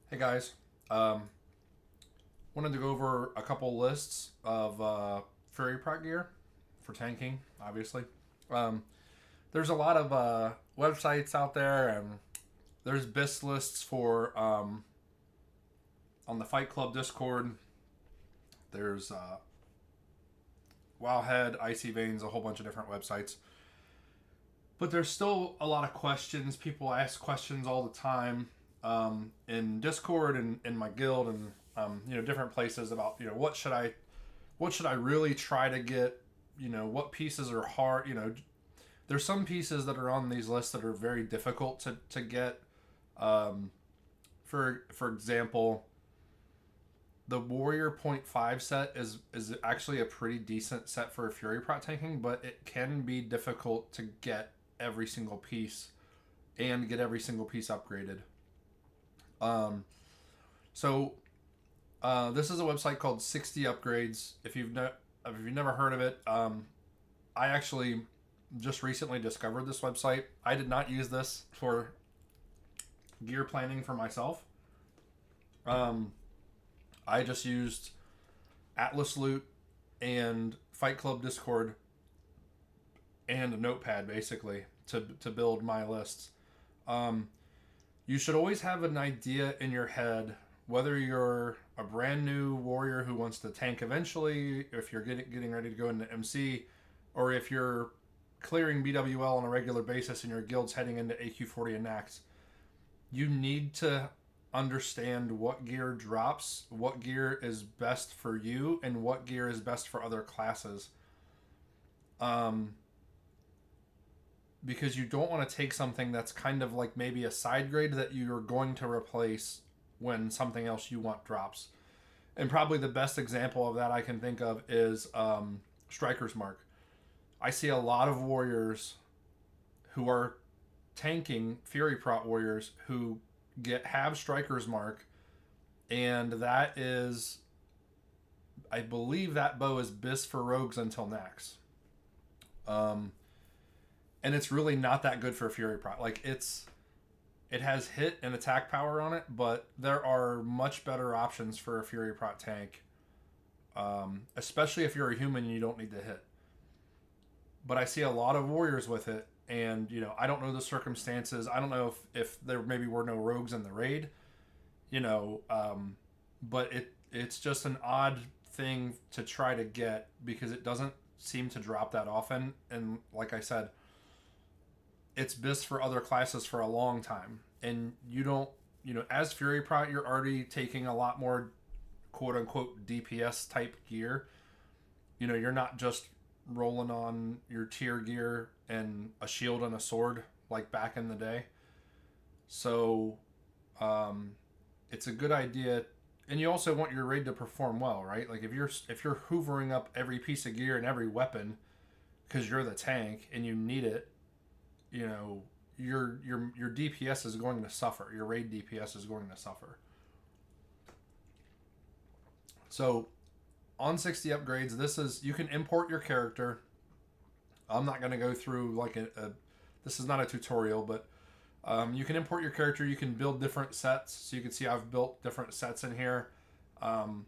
Hey guys, um, wanted to go over a couple lists of Fury Prot gear for tanking. Obviously, um, there's a lot of websites out there, and there's BIS lists for on the Fight Club Discord. There's Wildhead, Icy Veins, a whole bunch of different websites. But there's still a lot of questions. People ask questions all the time in Discord and in my guild and different places about what should I really try to get. What pieces are hard. There's some pieces that are on these lists that are very difficult to get. Um, for example, the Warrior Point Five set is actually a pretty decent set for Fury Prot tanking, but it can be difficult to get every single piece and get every single piece upgraded. Um, so this is a website called 60 Upgrades. If you've never heard of it, I actually just recently discovered this website. I did not use this for gear planning for myself. Um, I just used Atlas Loot and Fight Club Discord and a notepad basically to build my lists. Um, you should always have an idea in your head whether you're a brand new warrior who wants to tank eventually, if you're getting ready to go into MC, or if you're clearing BWL on a regular basis and your guild's heading into AQ40 and Nax. You need to understand what gear drops, what gear is best for you, and what gear is best for other classes. Um, because you don't want to take something that's kind of like maybe a side grade that you're going to replace when something else you want drops. And probably the best example of that I can think of is Striker's Mark. I see a lot of warriors who are tanking Fury Prot warriors who have Striker's Mark, and that is, I believe that bow is BIS for rogues until Nax. Um, and it's really not that good for Fury Prot. Like it has hit and attack power on it, but there are much better options for a Fury Prot tank, especially if you're a human and you don't need to hit. But I see a lot of warriors with it, and I don't know the circumstances. I don't know if there maybe were no rogues in the raid, you know, but it's just an odd thing to try to get because it doesn't seem to drop that often. And like I said, it's BIS for other classes for a long time, and you don't, as Fury Prot, you're already taking a lot more quote unquote DPS type gear. You're not just rolling on your tier gear and a shield and a sword like back in the day. So, um, it's a good idea, and you also want your raid to perform well, right? Like if you're hoovering up every piece of gear and every weapon because you're the tank and you need it, your DPS is going to suffer. Your raid DPS is going to suffer. So on 60 upgrades, you can import your character. I'm not going to go through like this is not a tutorial, but you can import your character. You can build different sets. So you can see I've built different sets in here. Um,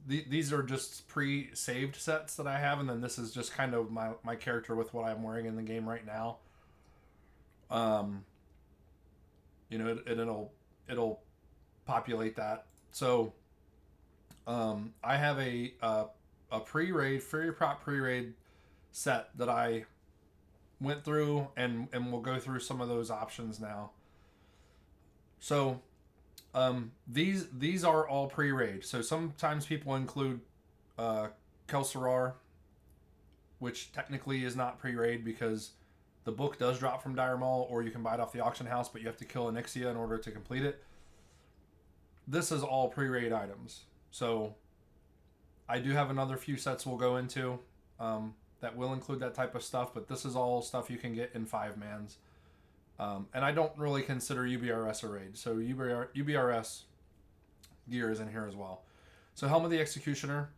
these are just pre-saved sets that I have, and then this is just kind of my character with what I'm wearing in the game right now. Um, it'll populate that. So I have a pre-raid Fury Prot pre-raid set that I went through, and we'll go through some of those options now. So these are all pre-raid. So sometimes people include Kelsarar, which technically is not pre-raid because the book does drop from Dire Maul, or you can buy it off the auction house, but you have to kill Onyxia in order to complete it. This is all pre-raid items. So I do have another few sets we'll go into that will include that type of stuff, but this is all stuff you can get in 5-mans. And I don't really consider UBRS a raid, so UBRS gear is in here as well. So Helm of the Executioner,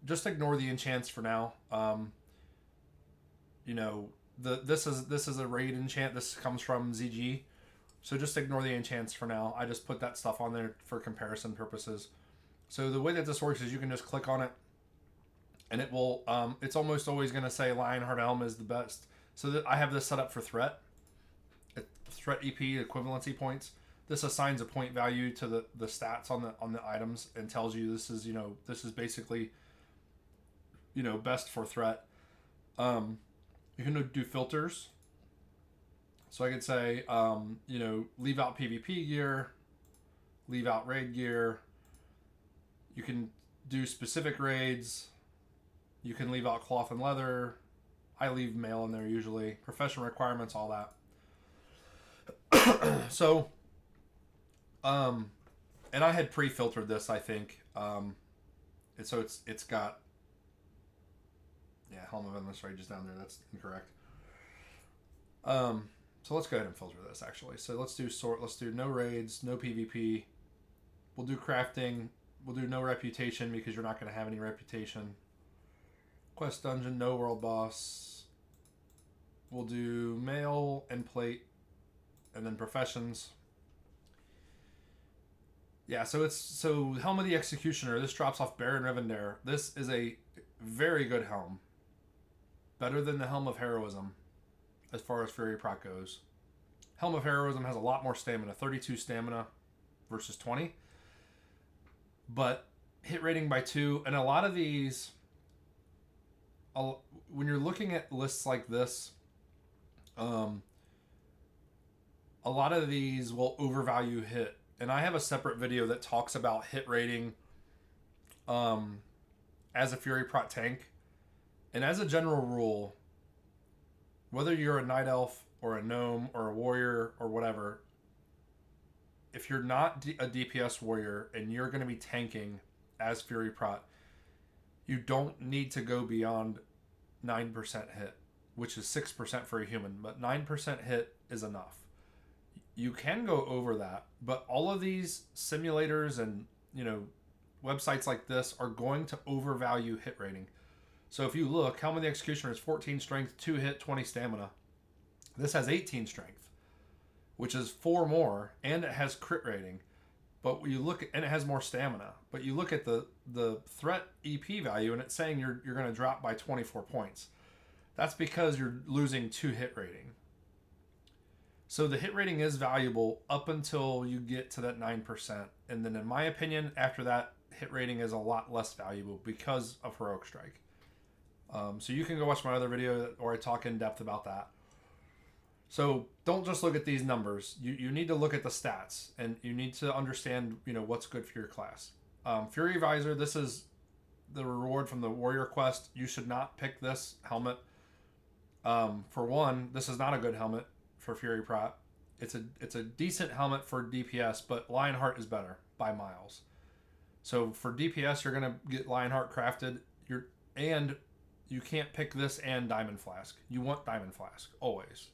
just ignore the enchants for now. This is a raid enchant. This comes from ZG. So just ignore the enchants for now. I just put that stuff on there for comparison purposes. So the way that this works is you can just click on it, and it will. It's almost always going to say Lionheart Helm is the best. So that I have this set up for threat. Threat EP equivalency points. This assigns a point value to the stats on the items and tells you this is this is basically best for threat. You can do filters. So I could say leave out PvP gear, leave out raid gear. You can do specific raids. You can leave out cloth and leather. I leave mail in there usually. Professional requirements, all that. So, and I had pre-filtered this, I think. And so it's got, Helm of Endless Rage is down there. That's incorrect. So let's go ahead and filter this actually. So let's do let's do no raids, no PvP. We'll do crafting. We'll do no reputation because you're not going to have any reputation. Quest dungeon, no world boss. We'll do mail and plate. And then professions. Yeah, so Helm of the Executioner. This drops off Baron Rivendare. This is a very good helm. Better than the Helm of Heroism, as far as Fury Prot goes. Helm of Heroism has a lot more stamina, 32 stamina versus 20. But hit rating by 2, and a lot of these, when you're looking at lists like this, a lot of these will overvalue hit. And I have a separate video that talks about hit rating as a Fury Prot tank. And as a general rule, whether you're a Night Elf or a Gnome or a Warrior or whatever, if you're not a DPS Warrior and you're going to be tanking as Fury Prot, you don't need to go beyond 9% hit, which is 6% for a human. But 9% hit is enough. You can go over that, but all of these simulators and websites like this are going to overvalue hit rating. So if you look, Helm of the Executioner is 14 strength, 2 hit, 20 stamina. This has 18 strength, which is 4 more, and it has crit rating. But you look and it has more stamina. But you look at the threat EP value, and it's saying you're going to drop by 24 points. That's because you're losing 2 hit rating. So the hit rating is valuable up until you get to that 9%. And then in my opinion, after that, hit rating is a lot less valuable because of Heroic Strike. So you can go watch my other video where I talk in depth about that. So don't just look at these numbers. You need to look at the stats, and you need to understand what's good for your class. Fury Visor, this is the reward from the Warrior Quest. You should not pick this helmet. For one, this is not a good helmet for Fury Prot. It's a decent helmet for DPS, but Lionheart is better by miles. So for DPS, you're gonna get Lionheart crafted. And you can't pick this and Diamond Flask. You want Diamond Flask always.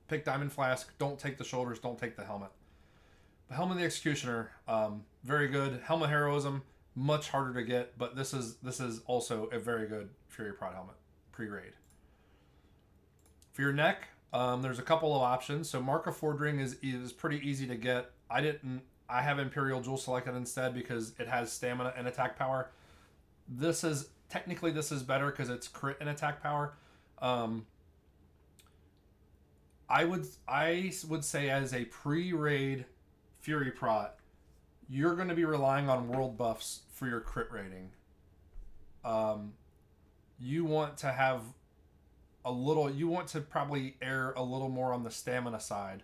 Pick Diamond Flask. Don't take the shoulders. Don't take the helmet. The Helm of the Executioner, very good. Helm of Heroism, much harder to get, but this is also a very good Fury Prot helmet pre-raid. For your neck, there's a couple of options. So Mark of Fordring is pretty easy to get. I have Imperial Jewel selected instead because it has stamina and attack power. This is better because it's crit and attack power. I would say as a pre-raid Fury Prot, you're going to be relying on world buffs for your crit rating. You want to probably err a little more on the stamina side.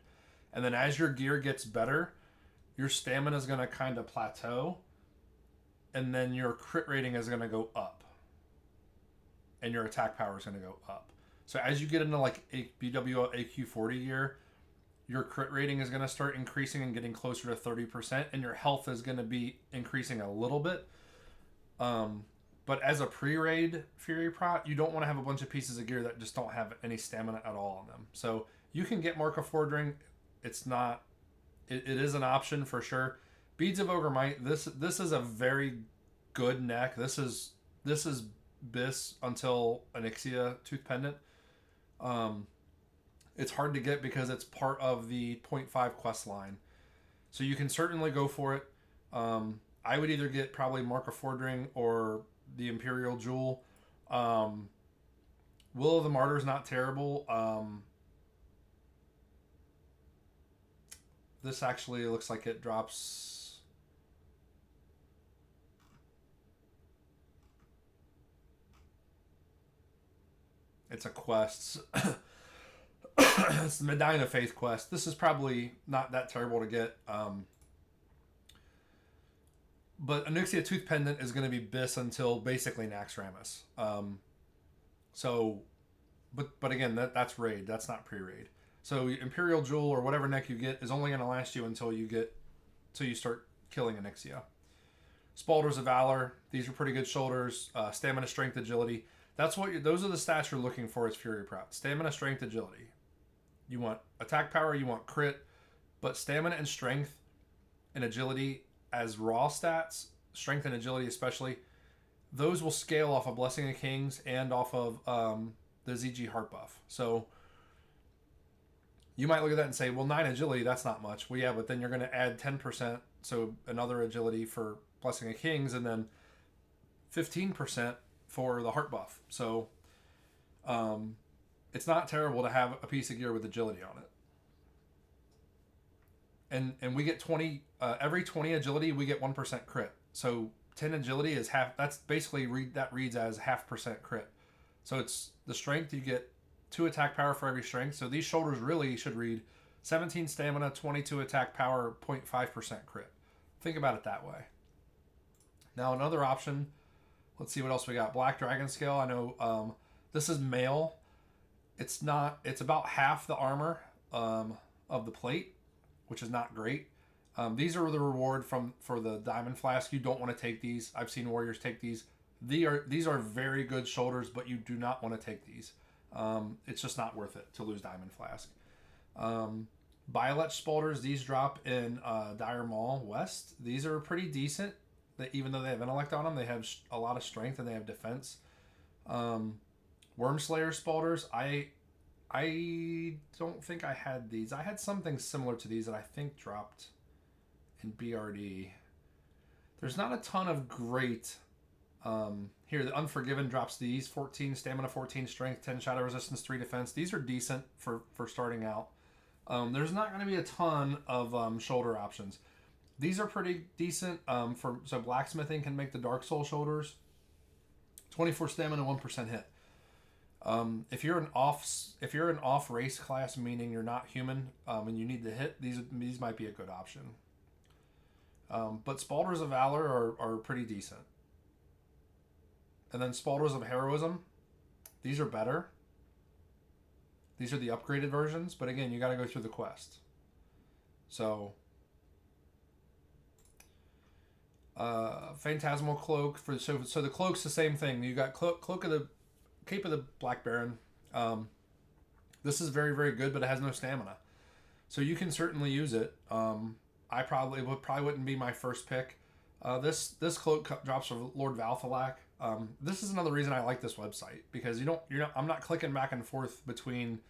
And then as your gear gets better, your stamina is going to kind of plateau. And then your crit rating is going to go up. And your attack power is going to go up. So as you get into like a BWO AQ40 gear, your crit rating is going to start increasing and getting closer to 30%. And your health is going to be increasing a little bit. But as a pre-raid Fury Prot, you don't want to have a bunch of pieces of gear that just don't have any stamina at all on them. So you can get Mark of Fordring. It is an option for sure. Beads of Ogre Might. This is a very good neck. This is Bis until Onyxia Tooth Pendant. It's hard to get because it's part of the point 0.5 quest line. So you can certainly go for it. I would either get probably Mark of Fordring or the Imperial Jewel. Will of the Martyr is not terrible. This actually looks like it drops. It's a quest. It's the Medina Faith quest. This is probably not that terrible to get. But Onyxia Tooth Pendant is going to be Biss until basically Naxxramas. But again, that's raid. That's not pre-raid. So Imperial Jewel or whatever neck you get is only going to last you until you start killing Onyxia. Spaulders of Valor. These are pretty good shoulders. Stamina, Strength, Agility. Those are the stats you're looking for as Fury Prot. Stamina, Strength, Agility. You want attack power, you want crit, but stamina and strength and agility as raw stats, strength and agility especially, those will scale off of Blessing of Kings and off of the ZG Heart buff. So you might look at that and say, well, 9 agility, that's not much. Well, yeah, but then you're going to add 10%, so another agility for Blessing of Kings, and then 15% for the Heart buff. So it's not terrible to have a piece of gear with agility on it. And we get 20, every 20 agility, we get 1% crit. So 10 agility is half, that's basically, reads as 0.5% crit. So it's the strength, you get 2 attack power for every strength. So these shoulders really should read 17 stamina, 22 attack power, 0.5% crit. Think about it that way. Now another option, let's see what else we got. Black Dragon Scale, I know this is male. It's about half the armor of the plate, which is not great. These are the reward for the Diamond Flask. You don't want to take these. I've seen warriors take these. These are very good shoulders, but you do not want to take these. It's just not worth it to lose Diamond Flask. Bylech Spaulders, these drop in Dire Maul West. These are pretty decent. Even though they have intellect on them, they have a lot of strength and they have defense. Wormslayer Spaulders, I don't think I had these. I had something similar to these that I think dropped in BRD. There's not a ton of great. Here, the Unforgiven drops these. 14 stamina, 14 strength, 10 shadow resistance, 3 defense. These are decent for starting out. There's not going to be a ton of shoulder options. These are pretty decent. So blacksmithing can make the Dark Soul shoulders. 24 stamina, 1% hit. If you're an off race class, meaning you're not human, and you need to hit, these might be a good option. But Spaulders of Valor are pretty decent. And then Spaulders of Heroism, these are better. These are the upgraded versions, but again, you got to go through the quest. So, Phantasmal Cloak so the cloak's the same thing. You got Cape of the Black Baron. This is very, very good, but it has no stamina. So you can certainly use it. I probably wouldn't be my first pick. This cloak drops for Lord Valthalak. This is another reason I like this website, because I'm not clicking back and forth between,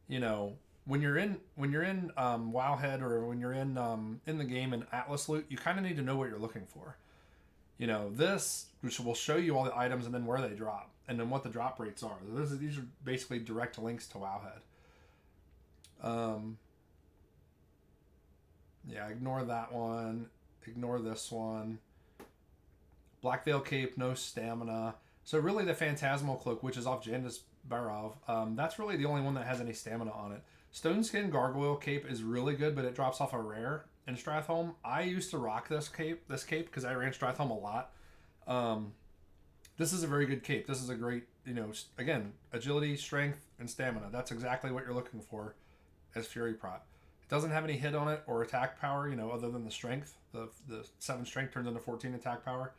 when you're in Wowhead or when you're in the game in Atlas Loot, you kind of need to know what you're looking for. This, which will show you all the items and then where they drop and then what the drop rates are. These are basically direct links to Wowhead. Yeah, ignore that one. Ignore this one. Black Veil Cape, no stamina. So really the Phantasmal Cloak, which is off Jandis Barov, that's really the only one that has any stamina on it. Stone Skin Gargoyle Cape is really good, but it drops off a rare in Stratholme. I used to rock this cape because I ran Stratholme a lot. This is a very good cape. This is a great, again, agility, strength, and stamina. That's exactly what you're looking for as Fury Prot. It doesn't have any hit on it or attack power, other than the strength. The 7 strength turns into 14 attack power.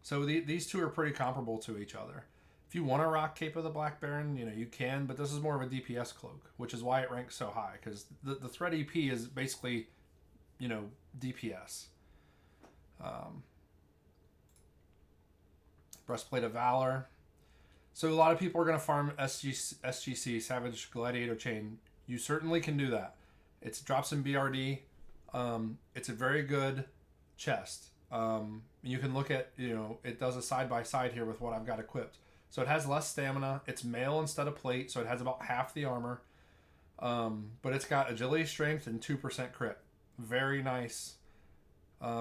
So these two are pretty comparable to each other. If you want to rock Cape of the Black Baron, you can, but this is more of a DPS cloak, which is why it ranks so high, because the threat EP is basically, DPS. Breastplate of Valor. So a lot of people are going to farm SGC, Savage Gladiator Chain. You certainly can do that. It drops in BRD. It's a very good chest. You can look at, it does a side-by-side here with what I've got equipped. So it has less stamina. It's mail instead of plate, so it has about half the armor. But it's got agility, strength, and 2% crit. Very nice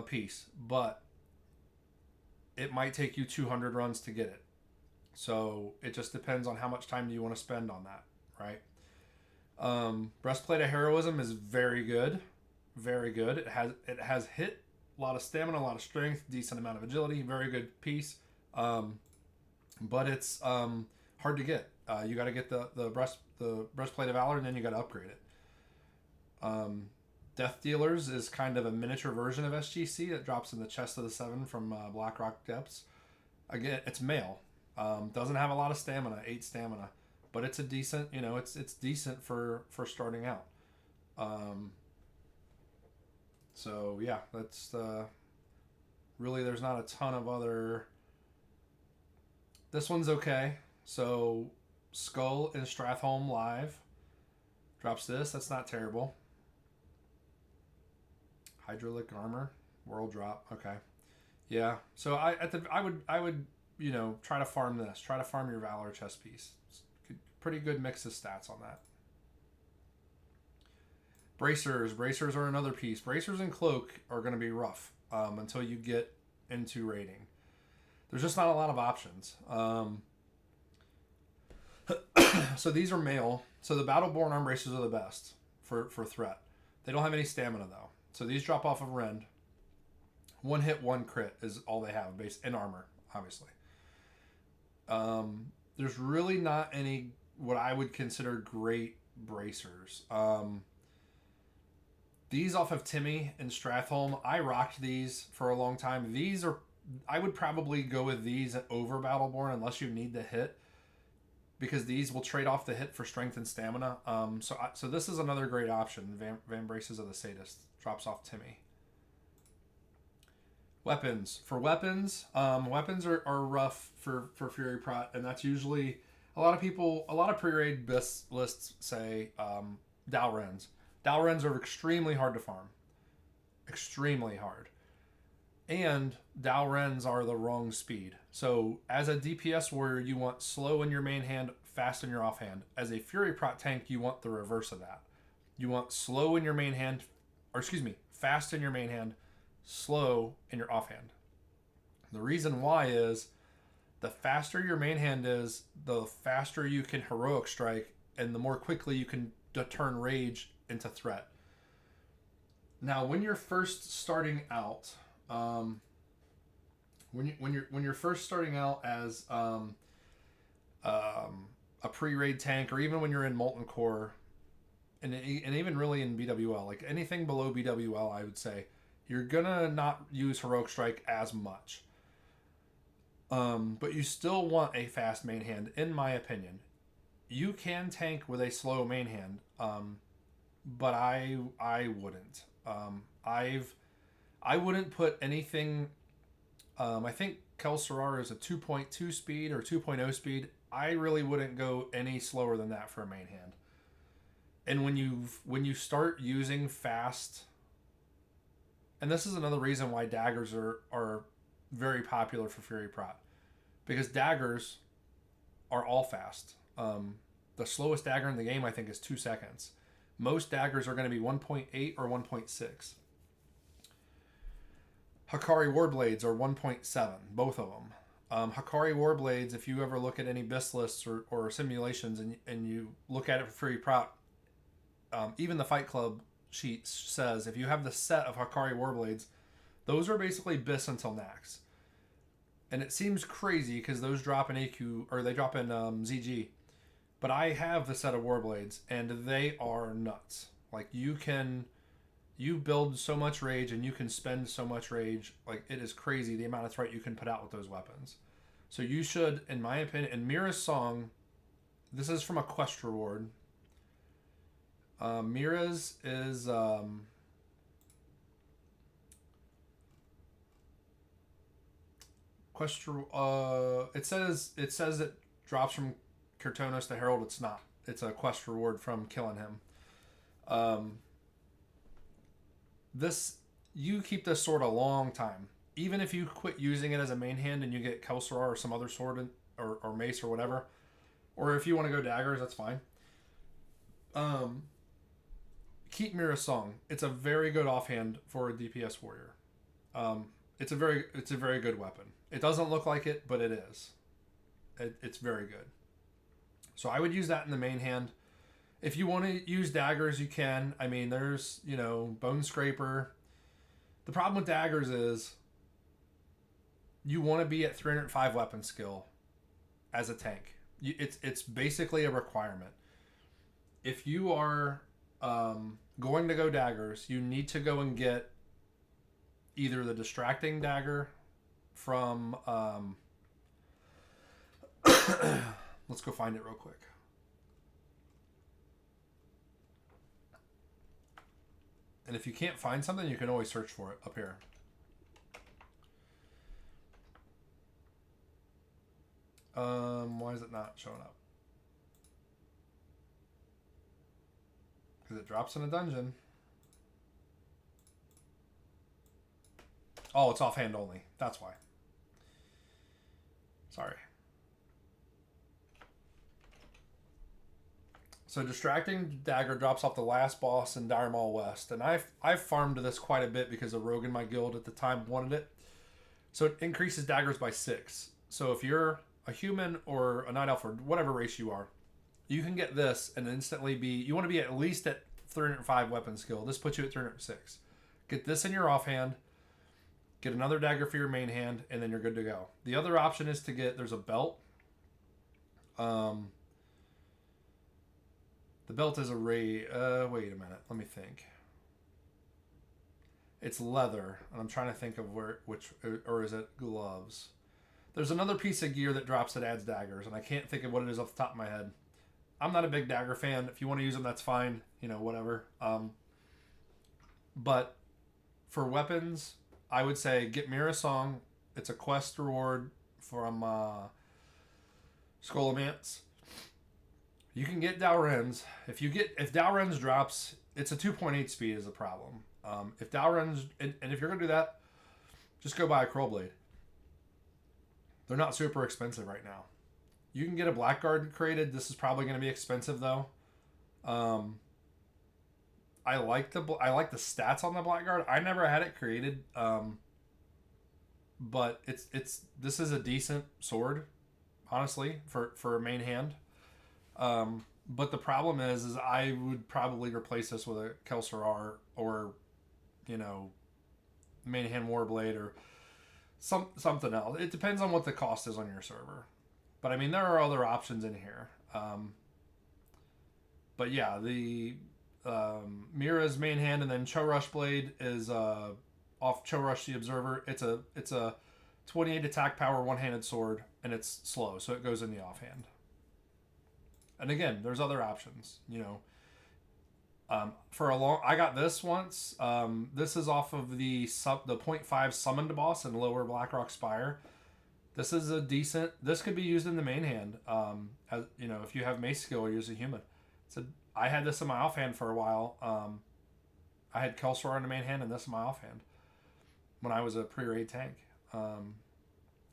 piece. But it might take you 200 runs to get it. So it just depends on how much time do you want to spend on that, right? Breastplate of Heroism is very good. Very good. It has hit, a lot of stamina, a lot of strength, decent amount of agility, very good piece. But it's hard to get. You got to get the breastplate of Valor, and then you got to upgrade it. Death Dealers is kind of a miniature version of SGC that drops in the chest of the 7 from Blackrock Depths. Again, it's mail. Doesn't have a lot of stamina, 8 stamina, but it's a decent, it's decent for starting out. So yeah, that's really, there's not a ton of other. This one's okay. So Skull in Stratholme Live drops this. That's not terrible. Hydraulic Armor World drop. Okay, yeah. So I would try to farm this. Try to farm your Valor chest piece. Pretty good mix of stats on that. Bracers. Bracers are another piece. Bracers and Cloak are going to be rough until you get into raiding. There's just not a lot of options. So these are mail. So the Battleborn Arm Bracers are the best for threat. They don't have any stamina though. So these drop off of Rend. 1 hit, 1 crit is all they have based in armor, obviously. There's really not any what I would consider great bracers. These off of Timmy and Stratholme, I rocked these for a long time. I would probably go with these over Battleborn unless you need the hit, because these will trade off the hit for strength and stamina. So this is another great option. Van Braces of the Sadist drops off Timmy. Weapons. For weapons, weapons are rough for Fury Prot, and that's usually a lot of pre-raid lists say Dalrens. Dalrens are extremely hard to farm. Extremely hard. And Dalrens are the wrong speed. So as a DPS warrior, you want slow in your main hand, fast in your offhand. As a Fury Prot tank, you want the reverse of that. You want slow in your main hand, fast in your main hand, slow in your offhand. The reason why is the faster your main hand is, the faster you can heroic strike, and the more quickly you can turn rage into threat. Now, when you're first starting out, when you're first starting out as a pre-raid tank, or even when you're in Molten Core, and even really in BWL, like anything below BWL, I would say you're gonna not use heroic strike as much. But you still want a fast main hand, in my opinion. You can tank with a slow main hand, but I wouldn't. I wouldn't put anything. I think Kelsarar is a 2.2 speed or 2.0 speed. I really wouldn't go any slower than that for a main hand. And when you start using fast, and this is another reason why daggers are very popular for Fury Prot, because daggers are all fast. The slowest dagger in the game, I think, is 2 seconds. Most daggers are going to be 1.8 or 1.6. Hakari Warblades are 1.7, both of them. Hakari Warblades, if you ever look at any BIS lists or simulations and you look at it for Fury Prot, even the Fight Club sheet says if you have the set of Hakari Warblades, those are basically BIS until Nax. And it seems crazy because those drop in AQ, or they drop in ZG. But I have the set of Warblades, and they are nuts. Like, you build so much rage, and you can spend so much rage. Like, it is crazy the amount of threat you can put out with those weapons. So you should, in my opinion, in Mira's song, this is from a quest reward. Mira's is quest. It says it drops from Kurtonos to Herald. It's not. It's a quest reward from killing him. This you keep this sword a long time. Even if you quit using it as a main hand and you get Kelsarar or some other sword or mace or whatever, or if you want to go daggers, that's fine. Keep Mira's Song. It's a very good offhand for a DPS warrior. It's a very good weapon. It doesn't look like it, but it is. It's very good. So I would use that in the main hand. If you want to use daggers, you can. I mean, there's, Bone Scraper. The problem with daggers is you want to be at 305 weapon skill as a tank. It's basically a requirement. If you are going to go daggers, you need to go and get either the distracting dagger from... let's go find it real quick. And if you can't find something, you can always search for it up here. Why is it not showing up? Because it drops in a dungeon. Oh, it's offhand only. That's why. Sorry. So distracting dagger drops off the last boss in Dire Maul West, and I've farmed this quite a bit because a rogue in my guild at the time wanted it. So it increases daggers by 6. So if you're a human or a night elf or whatever race you are, you can get this and instantly be. You want to be at least at 305 weapon skill. This puts you at 306. Get this in your offhand. Get another dagger for your main hand, and then you're good to go. The other option is to get. There's a belt. The belt is a wait a minute. Let me think. It's leather, and I'm trying to think of or is it gloves? There's another piece of gear that drops that adds daggers, and I can't think of what it is off the top of my head. I'm not a big dagger fan. If you want to use them, that's fine. Whatever. But for weapons, I would say get Mira's Song. It's a quest reward from Scholomance. You can get Dalrenz. If Dalrenz drops, it's a 2.8 speed is a problem. If Dalrenz, and if you're going to do that, just go buy a Curl Blade. They're not super expensive right now. You can get a Blackguard created. This is probably going to be expensive though. I like the stats on the Blackguard. I never had it created, but this is a decent sword, honestly, for a main hand. But the problem is I would probably replace this with a Kelsarar or, main hand Warblade or something else. It depends on what the cost is on your server. But I mean, there are other options in here. But yeah, the Mira's main hand and then Chorush Blade is off Chorush the Observer. It's a 28 attack power one-handed sword, and it's slow, so it goes in the offhand. And again, there's other options, I got this once. This is off of the 0.5 summoned boss in Lower Blackrock Spire. This is a decent. This could be used in the main hand. If you have mace skill or use a human. I had this in my offhand for a while. I had Kelsarar in the main hand and this in my offhand when I was a pre-raid tank.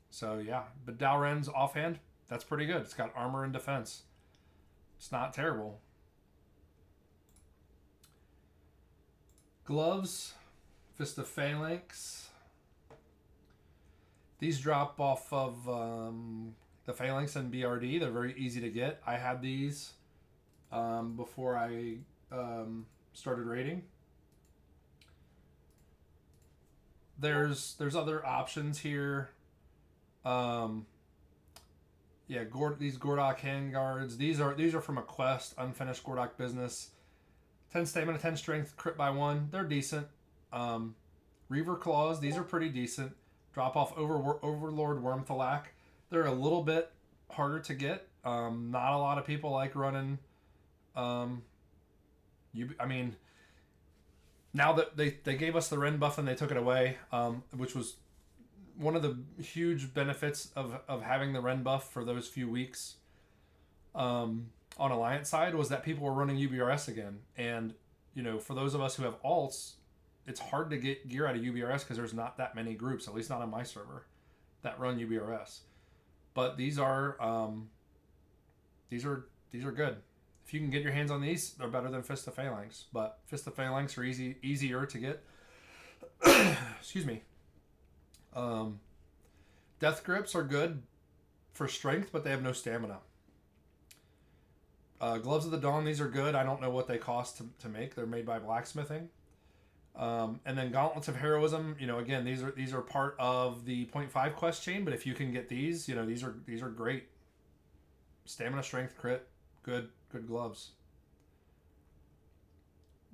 So yeah, but Dalren's offhand, that's pretty good. It's got armor and defense. It's not terrible. Gloves, Fist of Phalanx. These drop off of the Phalanx and BRD. They're very easy to get. I had these before I started raiding. There's other options here. These Gordok handguards. These are from a quest, unfinished Gordok business. 10 stamina, 10 strength, crit by 1. They're decent. Reaver claws. These are pretty decent. Drop off Overlord Wormthalak. They're a little bit harder to get. Not a lot of people like running. Now that they gave us the Ren buff and they took it away, which was one of the huge benefits of having the Ren buff for those few weeks. on Alliance side was that people were running UBRS again. And, for those of us who have alts, it's hard to get gear out of UBRS because there's not that many groups, at least not on my server, that run UBRS. But these are good. If you can get your hands on these, they're better than Fist of Phalanx. But Fist of Phalanx are easier to get. Excuse me. Death Grips are good for strength, but they have no stamina. Gloves of the Dawn, these are good. I don't know what they cost to make. They're made by blacksmithing. And then Gauntlets of Heroism, again, these are part of the 0.5 quest chain, but if you can get these, these are great. Stamina, strength, crit, good gloves.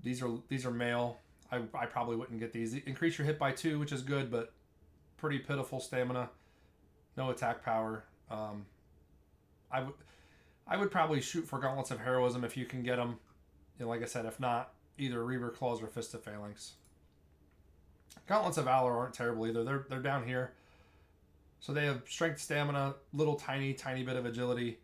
These are male. I probably wouldn't get these. Increase your hit by 2, which is good, but pretty pitiful stamina. No attack power. I would probably shoot for Gauntlets of Heroism if you can get them. Like I said, if not, either Reaver Claws or Fist of Phalanx. Gauntlets of Valor aren't terrible either. They're down here. So they have strength, stamina, little tiny bit of agility.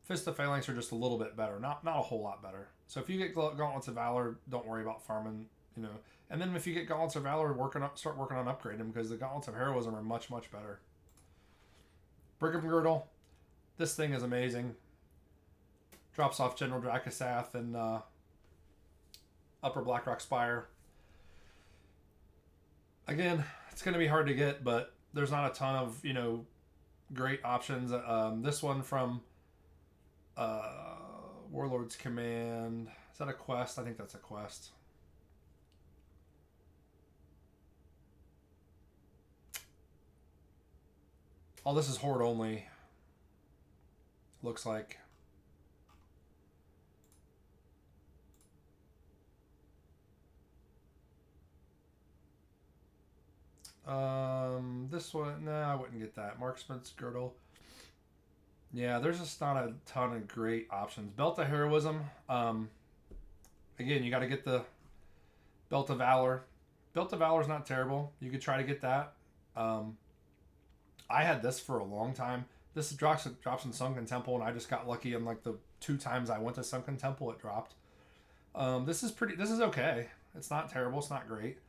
Fist of Phalanx are just a little bit better. Not a whole lot better. So if you get Gauntlets of Valor, don't worry about farming, And then if you get Gauntlets of Valor, start working on upgrading them because the Gauntlets of Heroism are much better. Brigham Girdle. This thing is amazing. Drops off General Dracasath and Upper Blackrock Spire. Again, it's going to be hard to get, but there's not a ton of, great options. This one from Warlord's Command. Is that a quest? I think that's a quest. Oh, this is Horde only. Looks like. This one, I wouldn't get that. Marksman's Girdle. Yeah, there's just not a ton of great options. Belt of Heroism. Again, you got to get the Belt of Valor. Belt of Valor is not terrible. You could try to get that. I had this for a long time. This drops in Sunken Temple, and I just got lucky. And like the 2 times I went to Sunken Temple, it dropped. This is okay. It's not terrible. It's not great.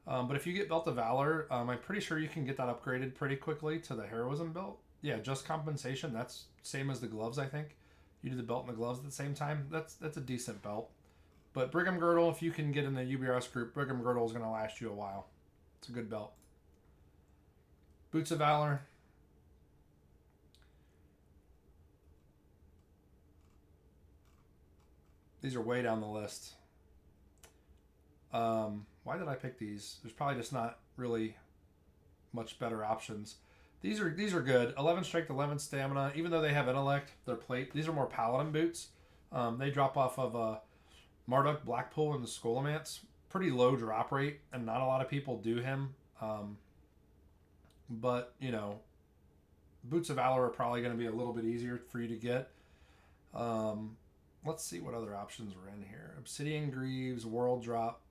But if you get Belt of Valor, I'm pretty sure you can get that upgraded pretty quickly to the Heroism belt. Yeah, just compensation. That's same as the gloves, I think. You do the belt and the gloves at the same time. That's a decent belt. But Brigham Girdle, if you can get in the UBRS group, Brigham Girdle is going to last you a while. It's a good belt. Boots of Valor. These are way down the list. Why did I pick these? There's probably just not really much better options. These are good. 11 strength, 11 stamina. Even though they have intellect, they're plate. These are more paladin boots. They drop off of Marduk, Blackpool, and the Scholomance. Pretty low drop rate, and not a lot of people do him. But Boots of Valor are probably going to be a little bit easier for you to get. Let's see what other options are in here. Obsidian Greaves, World Drop,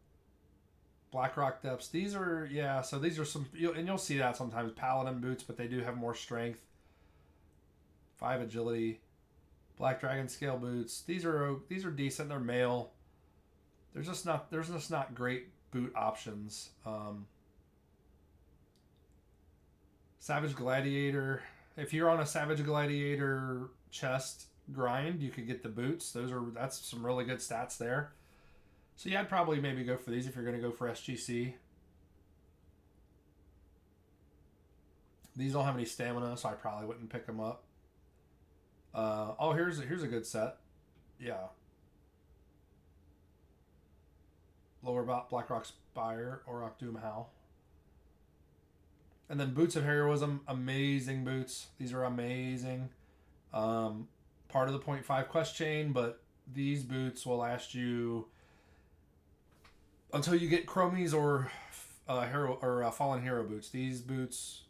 Blackrock Depths. These are, so these are some, and you'll see that sometimes, Paladin boots, but they do have more strength. 5 agility. Black Dragon Scale boots. These are decent. They're male. There's just not great boot options. Savage Gladiator. If you're on a Savage Gladiator chest grind, you could get the boots. That's some really good stats there. So yeah, I'd probably maybe go for these if you're going to go for SGC. These don't have any stamina, so I probably wouldn't pick them up. Here's a good set. Yeah. Lower Blackrock Spire, Orok Doom Howl. And then Boots of Heroism, amazing boots. These are amazing. Part of the 0.5 quest chain, but these boots will last you until you get Chromies or Fallen Hero boots. These boots,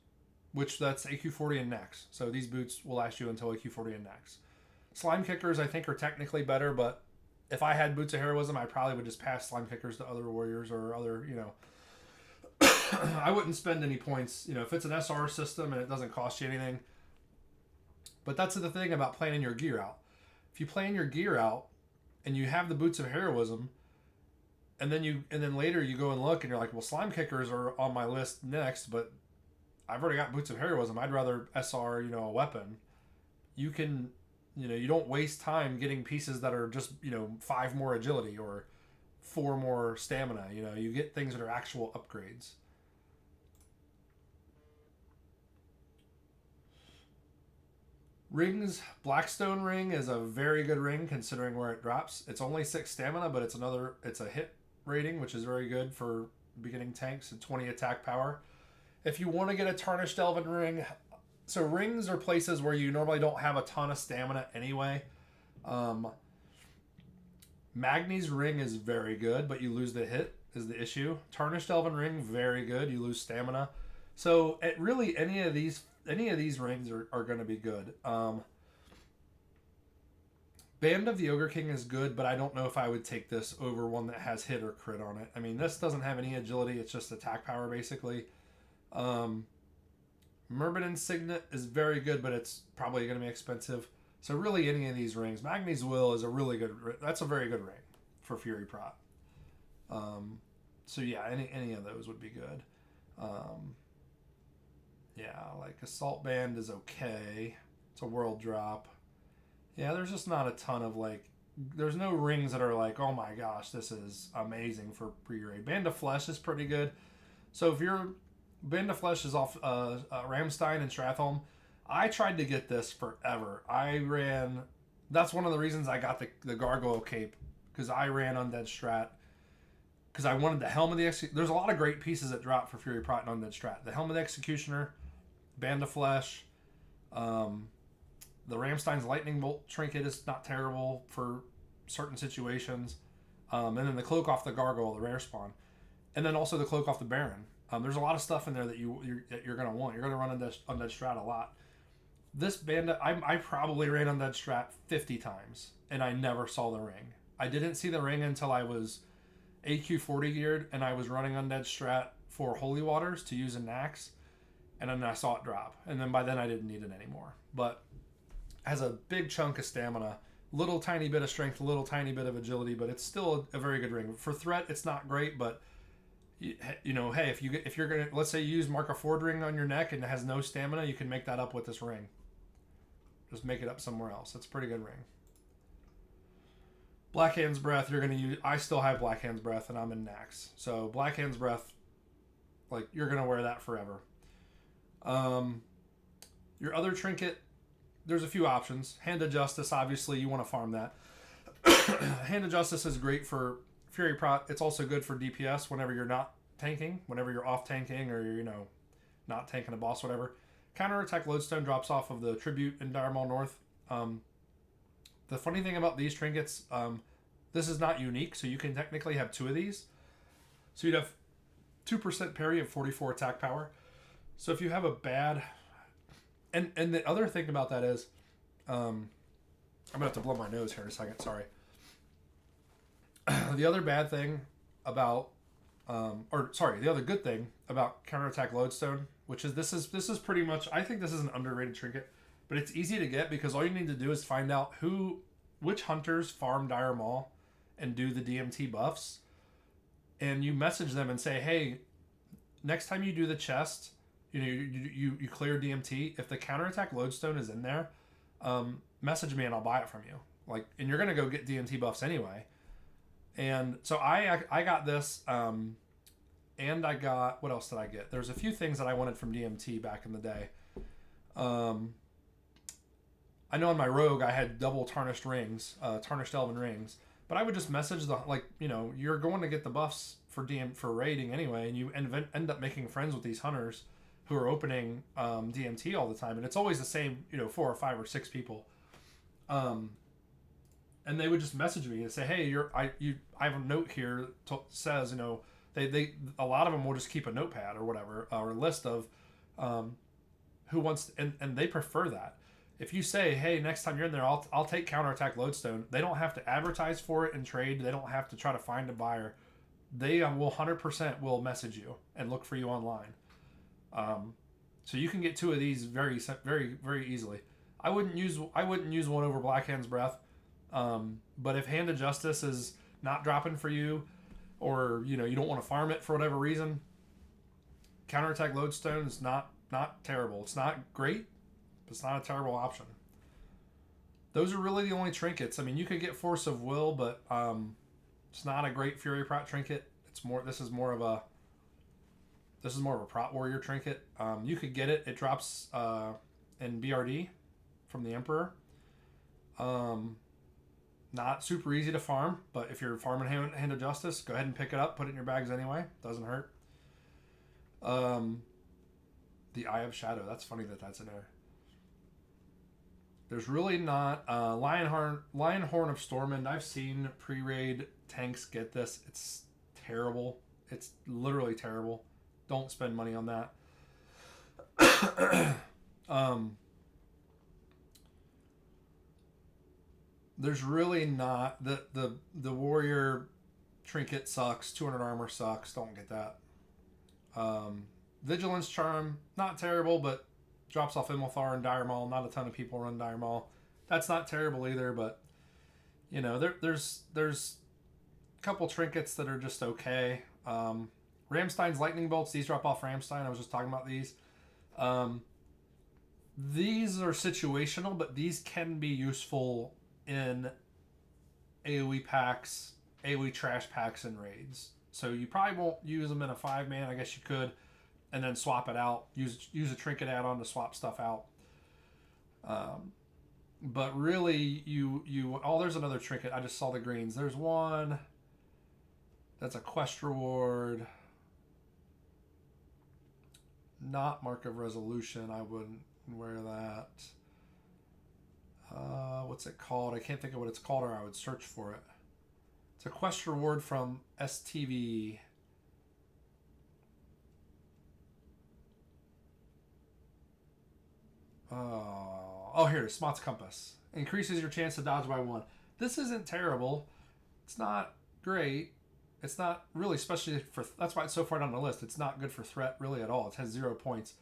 which that's AQ40 and next. So these boots will last you until AQ40 and next. Slime Kickers, I think, are technically better, but if I had Boots of Heroism, I probably would just pass Slime Kickers to other warriors or other, I wouldn't spend any points. If it's an SR system and it doesn't cost you anything, But that's the thing about planning your gear out. If you plan your gear out and you have the Boots of Heroism, and then later you go and look and you're like, well, slime kickers are on my list next, but I've already got Boots of Heroism. I'd rather SR, a weapon. You can, you don't waste time getting pieces that are just, 5 more agility or 4 more stamina. You get things that are actual upgrades. Rings, Blackstone Ring is a very good ring considering where it drops. It's only 6 stamina, but it's a hit rating, which is very good for beginning tanks, and 20 attack power. If you want to get a Tarnished Elven Ring, so rings are places where you normally don't have a ton of stamina anyway. Magni's Ring is very good, but you lose the hit is the issue. Tarnished Elven Ring, very good. You lose stamina. So really any of these rings are going to be good. Band of the Ogre King is good, but I don't know if I would take this over one that has hit or crit on it. I mean, this doesn't have any agility. It's just attack power, basically. Murban Signet is very good, but it's probably going to be expensive. So really any of these rings. Magni's Will is that's a very good ring for Fury Prot. So yeah, any of those would be good. Yeah, like Assault Band is okay. It's a world drop. Yeah, there's just not a ton of there's no rings that are like, oh my gosh, this is amazing for pre-raid. Band of Flesh is pretty good. So if Band of Flesh is off Ramstein and Stratholm, I tried to get this forever. That's one of the reasons I got the Gargoyle Cape, because I ran Undead Strat. Because I wanted the Helm of the Executioner. There's a lot of great pieces that drop for Fury Prot and Undead Strat. The Helm of the Executioner, Band of Flesh, the Ramstein's Lightning Bolt trinket is not terrible for certain situations. And then the Cloak off the Gargoyle, the rare spawn. And then also the Cloak off the Baron. There's a lot of stuff in there that you're going to want. You're going to run Undead Strat a lot. This Bandit, I probably ran Undead Strat 50 times, and I never saw the ring. I didn't see the ring until I was AQ 40 geared, and I was running Undead Strat for Holy Waters to use in Nax, and then I saw it drop. And then by then I didn't need it anymore. But has a big chunk of stamina, little tiny bit of strength, little tiny bit of agility, but it's still a very good ring. For threat, it's not great, but hey, if you're gonna, let's say you use Mark of Ford ring on your neck and it has no stamina, you can make that up with this ring. Just make it up somewhere else. It's a pretty good ring. Black Hand's Breath, you're gonna use. I still have Black Hand's Breath, and I'm in Nax, so Black Hand's Breath, you're gonna wear that forever. Your other trinket, there's a few options. Hand of Justice, obviously, you want to farm that. Hand of Justice is great for Fury Prot. It's also good for DPS whenever you're not tanking, whenever you're off tanking or you're, not tanking a boss, whatever. Counterattack Lodestone drops off of the Tribute in Dire Maul North. The funny thing about these trinkets, this is not unique, so you can technically have 2 of these. So you'd have 2% parry and 44 attack power. So if you have a bad... And the other thing about that is, I'm going to have to blow my nose here in a second, sorry. The other bad thing about, the other good thing about Counterattack Lodestone, which is this is pretty much, I think this is an underrated trinket, but it's easy to get because all you need to do is find out which hunters farm Dire Maul and do the DMT buffs, and you message them and say, hey, next time you do the chest, you clear DMT. If the Counterattack Lodestone is in there, message me and I'll buy it from you. And you're gonna go get DMT buffs anyway. And so I got this, and I got, what else did I get? There's a few things that I wanted from DMT back in the day. I know on my Rogue I had double tarnished rings, tarnished elven rings, but I would just message you're going to get the buffs for raiding anyway, and you end up making friends with these hunters who are opening DMT all the time, and it's always the same, 4 or 5 or 6 people. And they would just message me and say, "Hey, I have a note here that says, they a lot of them will just keep a notepad or whatever, or a list of who wants, and they prefer that. If you say, hey, next time you're in there, I'll take Counterattack Lodestone. They don't have to advertise for it and trade. They don't have to try to find a buyer. They will 100% will message you and look for you online. So you can get 2 of these very, very, very easily. I wouldn't use one over Blackhand's Breath. But if Hand of Justice is not dropping for you, or you don't want to farm it for whatever reason, Counterattack Lodestone is not terrible. It's not great, but it's not a terrible option. Those are really the only trinkets. I mean, you could get Force of Will, but it's not a great Fury Prot trinket. This is more of a Prot Warrior trinket. You could get it. It drops in BRD from the Emperor. Not super easy to farm, but if you're farming Hand of Justice, go ahead and pick it up. Put it in your bags anyway. Doesn't hurt. The Eye of Shadow. That's funny that's in there. There's really not Lionhorn of Stormwind. I've seen pre-raid tanks get this. It's terrible. It's literally terrible. Don't spend money on that. There's really not the warrior trinket sucks. 200 armor sucks. Don't get that. Vigilance Charm, not terrible, but drops off Imilthar and Dire Maul. Not a ton of people run Dire Maul. That's not terrible either, but there's a couple trinkets that are just okay. Ramstein's Lightning Bolts, these drop off Ramstein. I was just talking about these. These are situational, but these can be useful in AoE packs, AoE trash packs, and raids. So you probably won't use them in a 5-man. I guess you could, and then swap it out. Use a trinket add-on to swap stuff out. But really, there's another trinket. I just saw the greens. There's one that's a quest reward. Not Mark of Resolution. I wouldn't wear that. What's it called? I can't think of what it's called, or I would search for it. It's a quest reward from STV. Here it is. Smot's Compass. Increases your chance to dodge by 1. This isn't terrible. It's not great. It's not really, especially for... That's why it's so far down the list. It's not good for threat really at all. It has 0 points.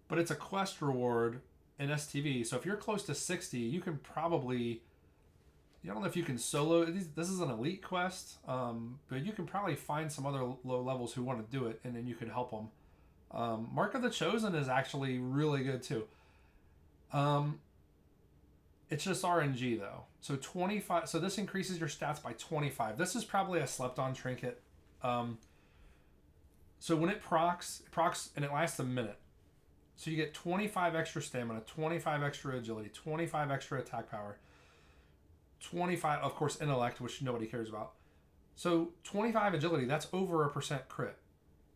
But it's a quest reward in STV. So if you're close to 60, you can probably... I don't know if you can solo... This is an elite quest. But you can probably find some other low levels who want to do it, and then you can help them. Mark of the Chosen is actually really good too. It's just RNG though. So 25. So this increases your stats by 25. This is probably a slept on trinket. So when it procs and it lasts a minute. So you get 25 extra stamina, 25 extra agility, 25 extra attack power, 25, of course, intellect, which nobody cares about. So 25 agility, that's over 1% crit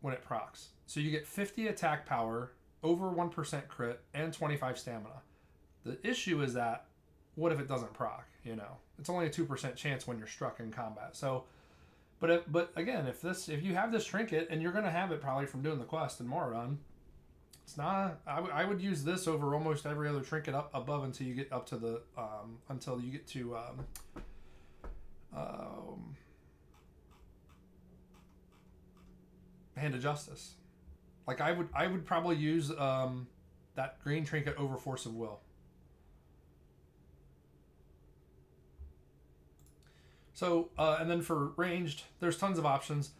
when it procs. So you get 50 attack power, over 1% crit, and 25 stamina. The issue is that, what if it doesn't proc? It's only a 2% chance when you're struck in combat. So, but again, if you have this trinket, and you're gonna have it probably from doing the quest in Moradon, it's not. I would use this over almost every other trinket up above until you get up to the Hand of Justice. Like I would probably use that green trinket over Force of Will. So and then for ranged, there's tons of options.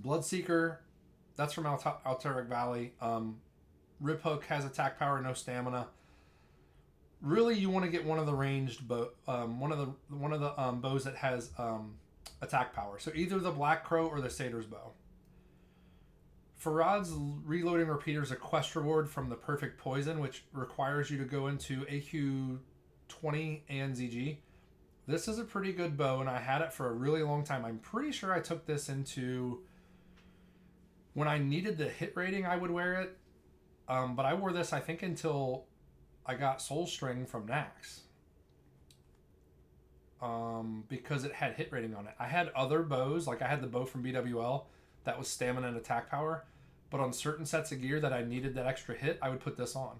Bloodseeker, that's from Alterac Valley. Rip Hook has attack power, no stamina. Really, you want to get one of the ranged one of the bows that has attack power. So either the Black Crow or the Satyr's Bow. Farad's Reloading Repeater is a quest reward from the Perfect Poison, which requires you to go into AQ 20 and ZG. This is a pretty good bow, and I had it for a really long time. I'm pretty sure I took this into... When I needed the hit rating, I would wear it. But I wore this, I think, until I got Soul String from Nax. Because it had hit rating on it. I had other bows, like I had the bow from BWL that was stamina and attack power, but on certain sets of gear that I needed that extra hit, I would put this on.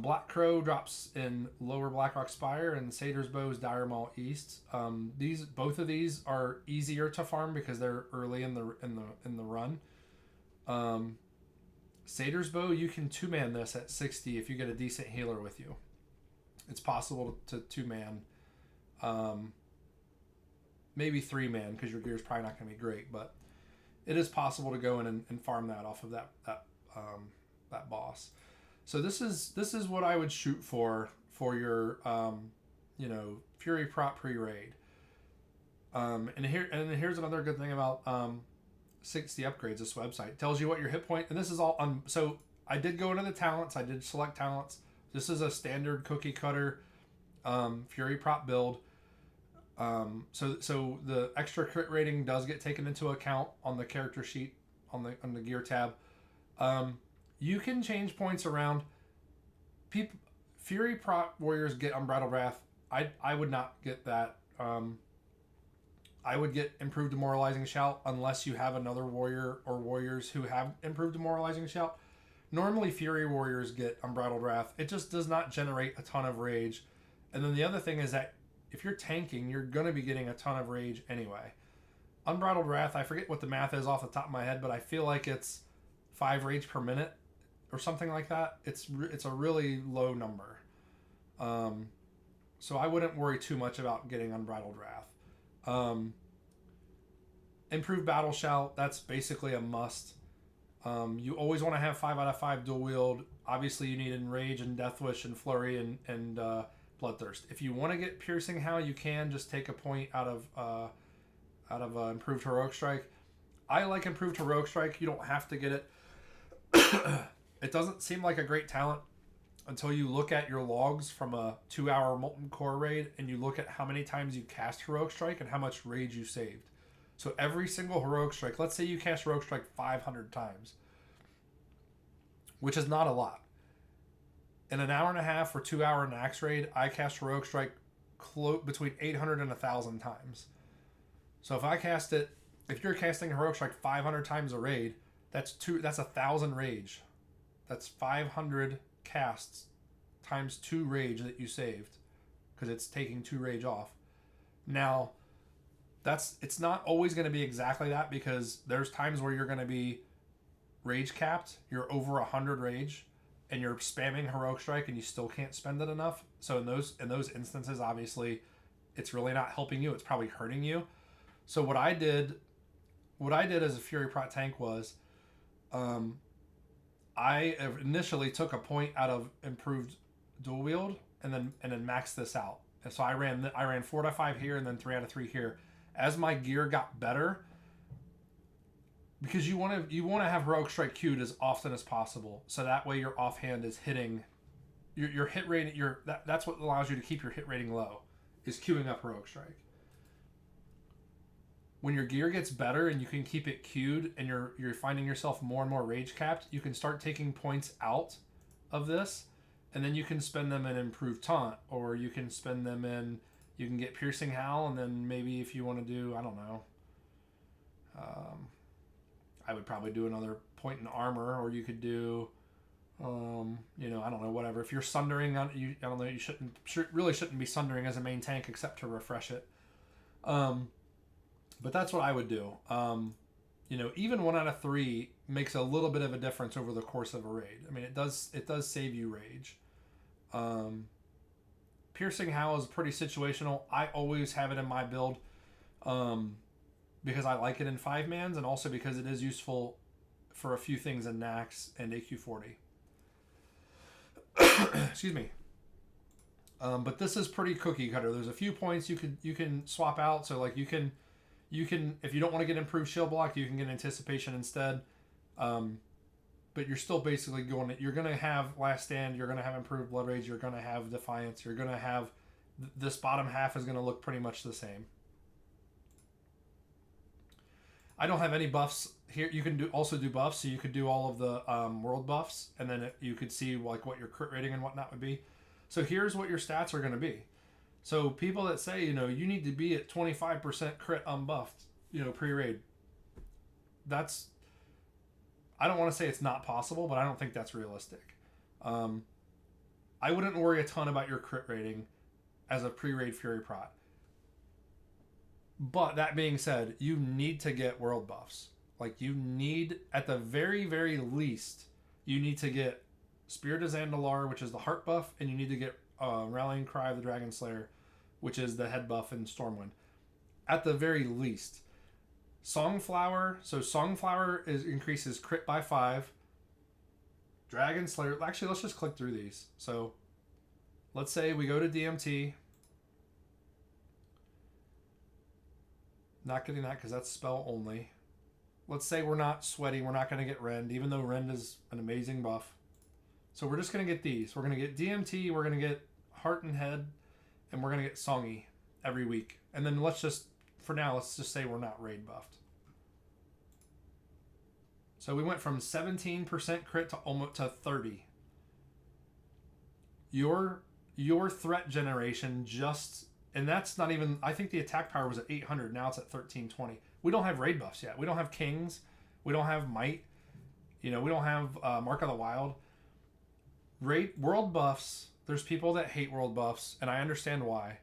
Black Crow drops in Lower Blackrock Spire, and Satyr's Bow is Dire Maul East. Both of these are easier to farm because they're early in the run. Satyr's Bow, you can 2-man this at 60 if you get a decent healer with you. It's possible to 2-man. Maybe 3-man because your gear's probably not going to be great, but it is possible to go in and farm that off of that boss. So this is what I would shoot for your Fury Prot Pre Raid. And here's another good thing about 60 upgrades. This website tells you what your hit point, and this is all so I did go into the talents. I did select talents. This is a standard cookie cutter Fury Prot build. So the extra crit rating does get taken into account on the character sheet on the gear tab. You can change points around. People, Fury Prot warriors get Unbridled Wrath. I would not get that. I would get Improved Demoralizing Shout unless you have another warrior or warriors who have Improved Demoralizing Shout. Normally Fury warriors get Unbridled Wrath. It just does not generate a ton of rage. And then the other thing is that if you're tanking, you're going to be getting a ton of rage anyway. Unbridled Wrath, I forget what the math is off the top of my head, but I feel like it's 5 rage per minute or something like that. It's a really low number. So I wouldn't worry too much about getting Unbridled Wrath. Improved Battle Shout, that's basically a must. You always want to have 5 out of 5 dual wield. Obviously you need Enrage and Death Wish and Flurry and Bloodthirst. If you want to get Piercing Howl, you can just take a point out of Improved Heroic Strike. I like Improved Heroic Strike. You don't have to get it. It doesn't seem like a great talent until you look at your logs from a 2-hour Molten Core raid and you look at how many times you cast Heroic Strike and how much rage you saved. So every single Heroic Strike, let's say you cast Heroic Strike 500 times, which is not a lot. In an hour and a half or 2-hour Nax raid, I cast Heroic Strike between 800 and 1,000 times. So if you're casting Heroic Strike 500 times a raid, that's 1,000 rage. That's 500 casts times 2 rage that you saved because it's taking 2 rage off. Now, it's not always going to be exactly that because there's times where you're going to be rage capped. You're over 100 rage and you're spamming Heroic Strike and you still can't spend it enough. So in those instances, obviously, it's really not helping you. It's probably hurting you. So what I did as a Fury Prot tank was, I initially took a point out of Improved Dual Wield and then maxed this out. And so I ran 4 out of 5 here and then 3 out of 3 here. As my gear got better, because you want to have Heroic Strike queued as often as possible, so that way your offhand is hitting your hit rating. That's what allows you to keep your hit rating low, is queuing up Heroic Strike. When your gear gets better and you can keep it queued and you're finding yourself more and more rage capped, you can start taking points out of this, and then you can spend them in Improved Taunt, or you can spend them in. You can get Piercing Howl, and then maybe if you want to do, I don't know, I would probably do another point in armor, or you could do, I don't know, whatever. If you're sundering, I don't know, you really shouldn't be sundering as a main tank except to refresh it. But that's what I would do. Even 1 out of 3 makes a little bit of a difference over the course of a raid. I mean, it does save you rage. Piercing Howl is pretty situational. I always have it in my build because I like it in 5-mans and also because it is useful for a few things in Nax and AQ40. Excuse me. But this is pretty cookie cutter. There's a few points you can swap out. So like you can if you don't want to get Improved Shield Block, you can get Anticipation instead. But you're still basically you're going to have Last Stand, you're going to have Improved Blood Rage, you're going to have Defiance, you're going to have, this bottom half is going to look pretty much the same. I don't have any buffs here. You can also do buffs, so you could do all of the world buffs, and then you could see like what your crit rating and whatnot would be. So here's what your stats are going to be. So people that say, you need to be at 25% crit unbuffed, pre-raid, I don't want to say it's not possible, but I don't think that's realistic. I wouldn't worry a ton about your crit rating as a pre-raid Fury Prot. But that being said, you need to get world buffs. Like, you need, at the very, very least, you need to get Spirit of Zandalar, which is the heart buff, and you need to get Rallying Cry of the Dragon Slayer, which is the head buff in Stormwind. At the very least. Songflower, so Songflower increases crit by 5. Dragon Slayer, actually, let's just click through these. So, let's say we go to DMT. Not getting that because that's spell only. Let's say we're not sweaty, we're not going to get Rend, even though Rend is an amazing buff. So we're just going to get these. We're going to get DMT, we're going to get Heart and Head, and we're going to get Songy every week. And then let's just say we're not raid buffed. So we went from 17% crit to almost to 30. Your threat generation and that's not even, I think the attack power was at 800, now it's at 1320. We don't have raid buffs yet. We don't have Kings. We don't have Might. We don't have Mark of the Wild. World buffs, there's people that hate world buffs, and I understand why,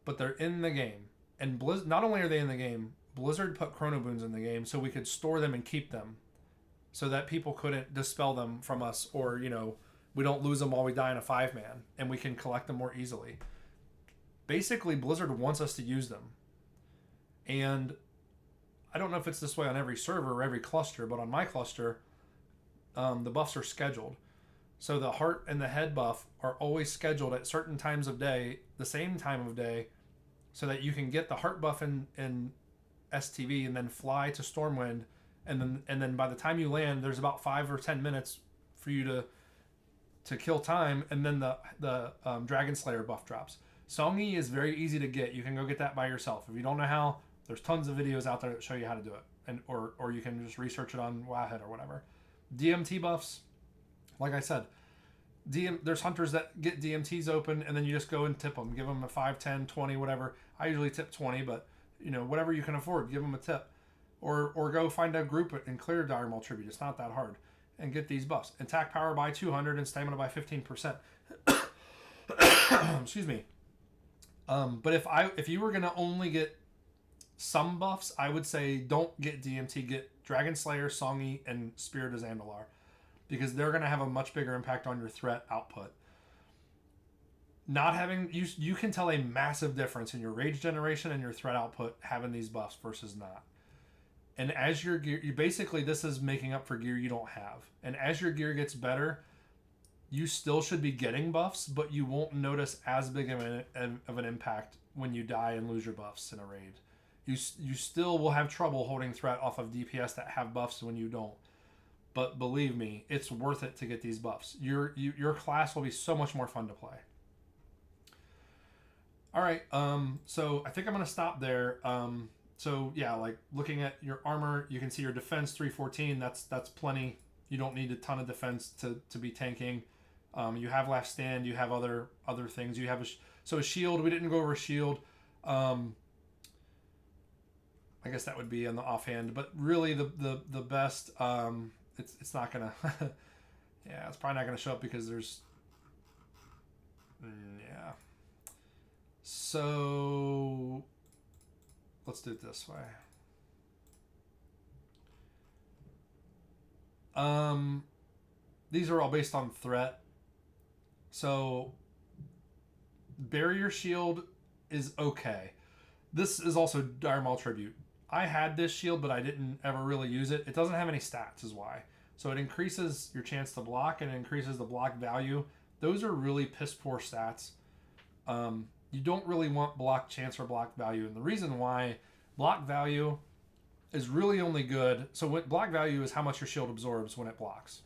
but they're in the game. And not only are they in the game, Blizzard put Chrono Boons in the game so we could store them and keep them so that people couldn't dispel them from us, or, we don't lose them while we die in a 5-man, and we can collect them more easily. Basically, Blizzard wants us to use them. And I don't know if it's this way on every server or every cluster, but on my cluster, the buffs are scheduled. So the heart and the head buff are always scheduled at certain times of day, the same time of day, so that you can get the heart buff in STV and then fly to Stormwind, and then by the time you land, there's about 5 or 10 minutes for you to kill time, and then the Dragon Slayer buff drops. Songy is very easy to get. You can go get that by yourself. If you don't know how, there's tons of videos out there that show you how to do it, or you can just research it on Wowhead or whatever. DMT buffs, like I said, there's hunters that get DMTs open, and then you just go and tip them. Give them a 5, 10, 20, whatever. I usually tip 20, but whatever you can afford, give them a tip. Or go find a group and clear Dire Maul Tribute. It's not that hard. And get these buffs. Attack power by 200 and stamina by 15%. Excuse me. But if you were going to only get some buffs, I would say don't get DMT. Get Dragon Slayer, Songy, and Spirit of Zandalar. Because they're going to have a much bigger impact on your threat output. Not having... You can tell a massive difference in your rage generation and your threat output having these buffs versus not. And as your gear... Basically, this is making up for gear you don't have. And as your gear gets better, you still should be getting buffs, but you won't notice as big of an impact when you die and lose your buffs in a raid. You still will have trouble holding threat off of DPS that have buffs when you don't. But believe me, it's worth it to get these buffs. Your class will be so much more fun to play. All right, so I think I'm going to stop there. So yeah, like looking at your armor, you can see your defense 314. That's plenty. You don't need a ton of defense to be tanking. You have last stand. You have other things. You have a shield. We didn't go over a shield. I guess that would be on the offhand, but really the best. It's not gonna. Yeah, it's probably not gonna show up because there's. Yeah. So let's do it this way. These are all based on threat. So barrier shield is okay. This is also Dire Maul Tribute. I had this shield, but I didn't ever really use it. It doesn't have any stats, is why. So it increases your chance to block and it increases the block value. Those are really piss poor stats. You don't really want block chance or block value. And the reason why block value is really only good. So what block value is how much your shield absorbs when it blocks.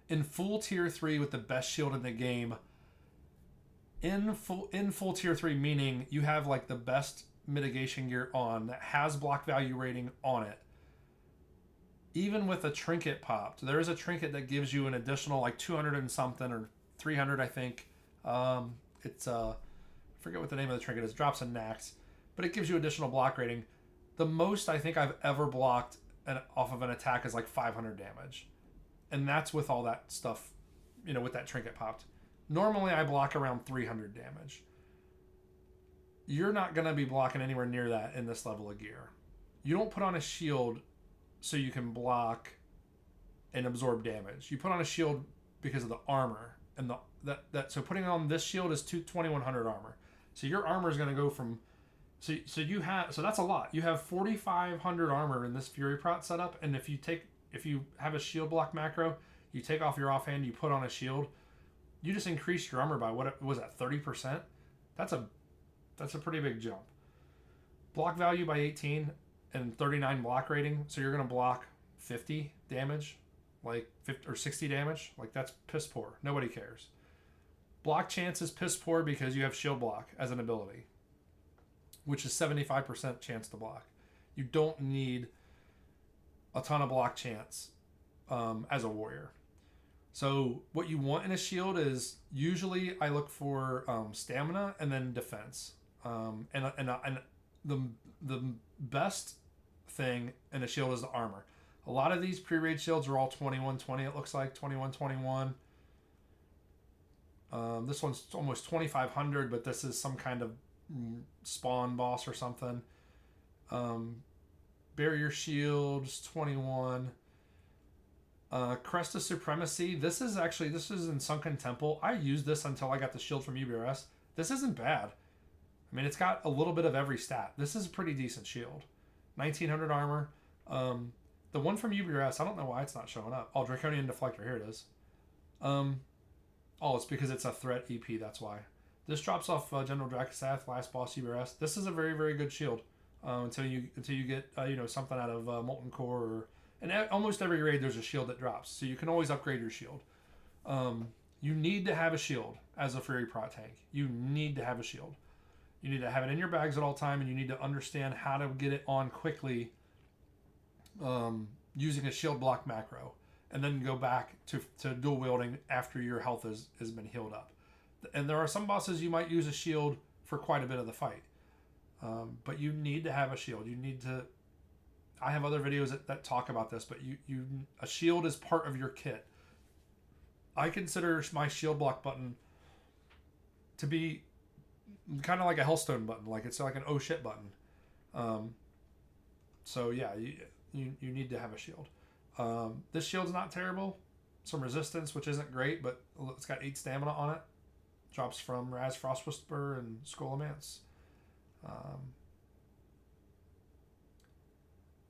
In full tier 3 with the best shield in the game, in full tier 3 meaning you have like the best mitigation gear on that has block value rating on it. Even with a trinket popped, there is a trinket that gives you an additional like 200 and something or 300, I think. It's I forget what the name of the trinket is. It drops a nax, but it gives you additional block rating. The most I think I've ever blocked off of an attack is like 500 damage, and that's with all that stuff, with that trinket popped. Normally I block around 300 damage. You're not going to be blocking anywhere near that in this level of gear. You don't put on a shield so you can block and absorb damage. You put on a shield because of the armor, and so putting on this shield is 2100 armor. So your armor is going to go from so that's a lot. You have 4500 armor in this Fury Prot setup, and if you have a shield block macro, you take off your offhand, you put on a shield, you just increase your armor by what was that 30%? That's a pretty big jump. Block value by 18 and 39 block rating, so you're going to block 50 damage, like 50 or 60 damage. Like, that's piss poor. Nobody cares. Block chance is piss poor because you have shield block as an ability, which is 75% chance to block. You don't need a ton of block chance as a warrior. So what you want in a shield is, usually I look for stamina and then defense. And the best thing in a shield is the armor. A lot of these pre-raid shields are all 2120. It looks like 2121. This one's almost 2500, but this is some kind of spawn boss or something. Barrier shields 21. Crest of Supremacy. This is in Sunken Temple. I used this until I got the shield from UBRS. This isn't bad. I mean, it's got a little bit of every stat. This is a pretty decent shield. 1900 armor. The one from UBRS, I don't know why it's not showing up. Oh, Draconian Deflector. Here it is. It's because it's a threat EP. That's why. This drops off General Dracasath, last boss UBRS. This is a very, very good shield until you get something out of Molten Core and almost every raid there's a shield that drops, so you can always upgrade your shield. You need to have a shield as a Fury Prot tank. You need to have a shield. You need to have it in your bags at all time, and you need to understand how to get it on quickly using a shield block macro, and then go back to dual wielding after your health has been healed up. And there are some bosses you might use a shield for quite a bit of the fight, but you need to have a shield. You need to. I have other videos that talk about this, but a shield is part of your kit. I consider my shield block button to be kind of like a Hellstone button, like it's like an oh shit button. So yeah, you need to have a shield. This shield's not terrible. Some resistance, which isn't great, but it's got 8 stamina on it. Drops from Raz, Frost Whisper, and Skull of Mance.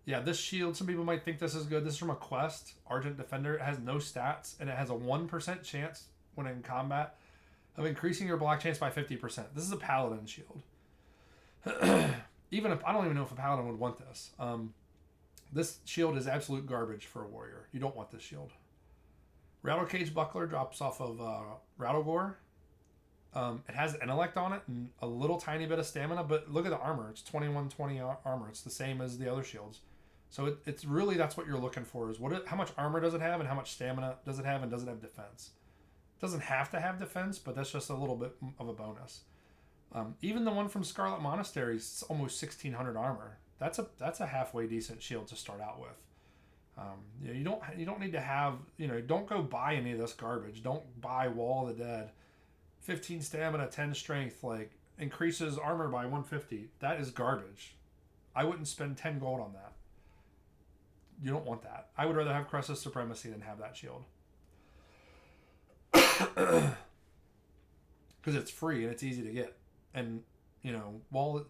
Yeah, this shield, some people might think this is good. This is from a quest, Argent Defender. It has no stats, and it has a 1% chance when in combat of increasing your block chance by 50%. This is a Paladin shield. I don't even know if a Paladin would want this. This shield is absolute garbage for a warrior. You don't want this shield. Rattlecage Buckler drops off of Rattlegore. It has intellect on it and a little tiny bit of stamina, but look at the armor. It's 2120 armor. It's the same as the other shields. So it's really, that's what you're looking for, is how much armor does it have and how much stamina does it have, and does it have defense? It doesn't have to have defense, but that's just a little bit of a bonus. Even the one from Scarlet Monastery is almost 1600 armor. That's a halfway decent shield to start out with. You don't need to have, don't go buy any of this garbage. Don't buy Wall of the Dead. 15 stamina, 10 strength, like increases armor by 150. That is garbage. I wouldn't spend 10 gold on that. You don't want that. I would rather have Crest of Supremacy than have that shield. Because it's free and it's easy to get. And, look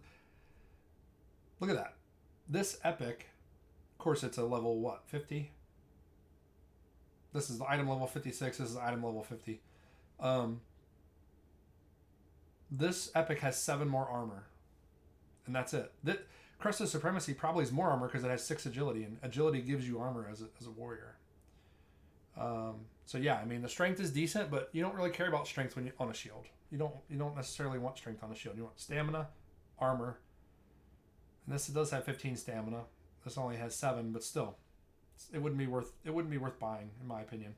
at that. This epic, of course it's a level, 50? This is the item level 56. This is item level 50. This epic has 7 more armor. And that's it. Crest of Supremacy probably has more armor because it has 6 agility, and agility gives you armor as a warrior. So yeah, I mean, the strength is decent, but you don't really care about strength when you're on a shield. You don't necessarily want strength on a shield. You want stamina, armor, and this does have 15 stamina. This only has 7, but still, it wouldn't be worth buying, in my opinion.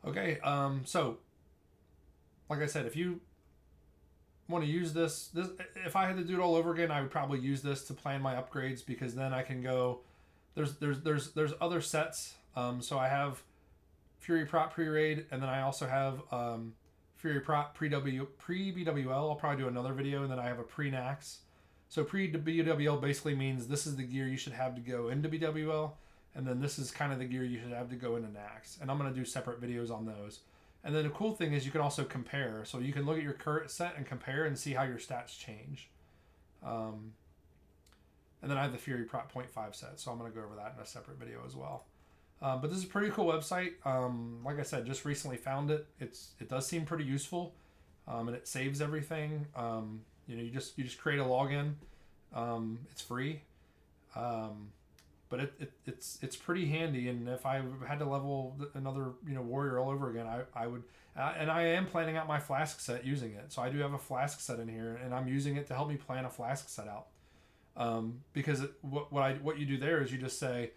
Okay, so like I said, if you want to use this, if I had to do it all over again, I would probably use this to plan my upgrades, because then I can go. There's other sets. So I have Fury Prot Pre Raid, and then I also have Fury Prot Pre BWL. I'll probably do another video, and then I have a Pre Nax. So pre-BWL basically means this is the gear you should have to go into BWL, and then this is kind of the gear you should have to go into NAX. And I'm going to do separate videos on those. And then the cool thing is you can also compare. So you can look at your current set and compare and see how your stats change. And then I have the Fury Prot 0.5 set, so I'm going to go over that in a separate video as well. But this is a pretty cool website. Like I said, just recently found it. It does seem pretty useful, and it saves everything. You just create a login. It's free, but it's pretty handy. And if I had to level another warrior all over again, I would. And I am planning out my flask set using it. So I do have a flask set in here, and I'm using it to help me plan a flask set out. Because what you do there is you just say,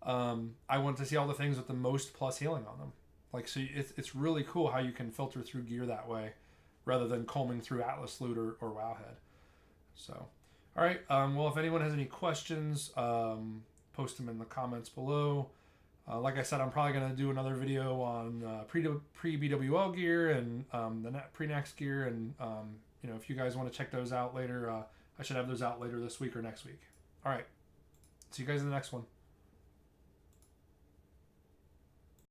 I want to see all the things with the most plus healing on them. Like, so it's really cool how you can filter through gear that way, rather than combing through Atlas Loot or Wowhead. So, all right. Well, if anyone has any questions, post them in the comments below. Like I said, I'm probably going to do another video on pre-BWL gear and the pre-Nax gear. And, if you guys want to check those out later, I should have those out later this week or next week. All right. See you guys in the next one.